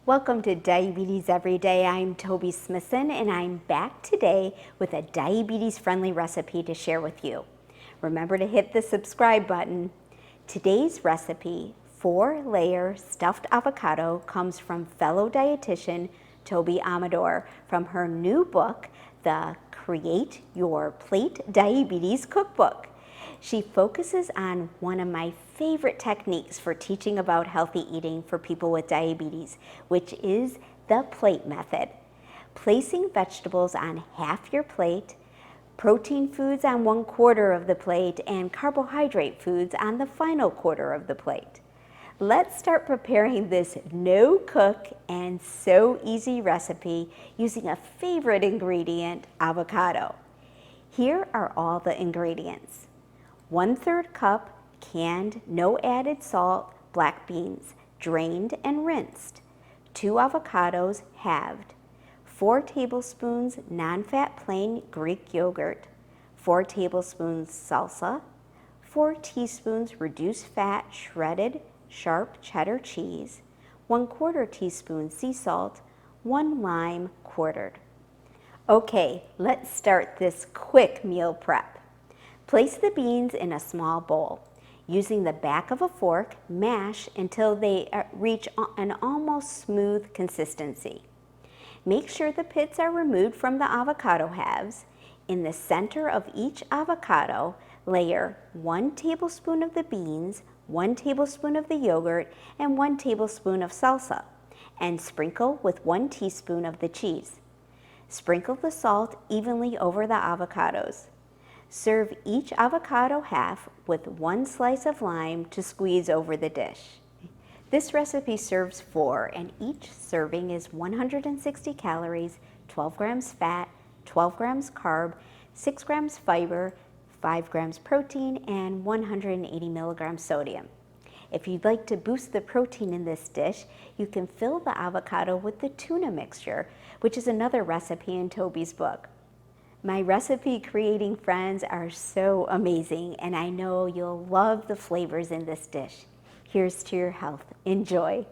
Welcome to Diabetes Every Day. I'm Toby Smithson and I'm back today with a diabetes-friendly recipe to share with you. Remember to hit the subscribe button. Today's recipe, 4-layer stuffed avocado, comes from fellow dietitian Toby Amidor from her new book, the Create-your-Plate Diabetes Cookbook. She focuses on one of my favorite techniques for teaching about healthy eating for people with diabetes, which is the plate method. Placing vegetables on half your plate, protein foods on 1/4 of the plate, and carbohydrate foods on the final 1/4 of the plate. Let's start preparing this no-cook and so easy recipe using a favorite ingredient, avocado. Here are all the ingredients. 1/3 cup canned, no added salt, black beans, drained and rinsed. 2 avocados, halved. 4 tablespoons non-fat plain Greek yogurt. 4 tablespoons salsa. 4 teaspoons reduced fat shredded sharp cheddar cheese. 1/4 teaspoon sea salt. 1 lime quartered. Okay, let's start this quick meal prep. Place the beans in a small bowl. Using the back of a fork, mash until they reach an almost smooth consistency. Make sure the pits are removed from the avocado halves. In the center of each avocado, layer 1 tablespoon of the beans, 1 tablespoon of the yogurt, and 1 tablespoon of salsa, and sprinkle with 1 teaspoon of the cheese. Sprinkle the salt evenly over the avocados. Serve each avocado half with 1 slice of lime to squeeze over the dish. This recipe serves 4, and each serving is 160 calories, 12 grams fat, 12 grams carb, 6 grams fiber, 5 grams protein, and 180 milligrams sodium. If you'd like to boost the protein in this dish, you can fill the avocado with the tuna mixture, which is another recipe in Toby's book. My recipe creating friends are so amazing, and I know you'll love the flavors in this dish. Here's to your health. Enjoy.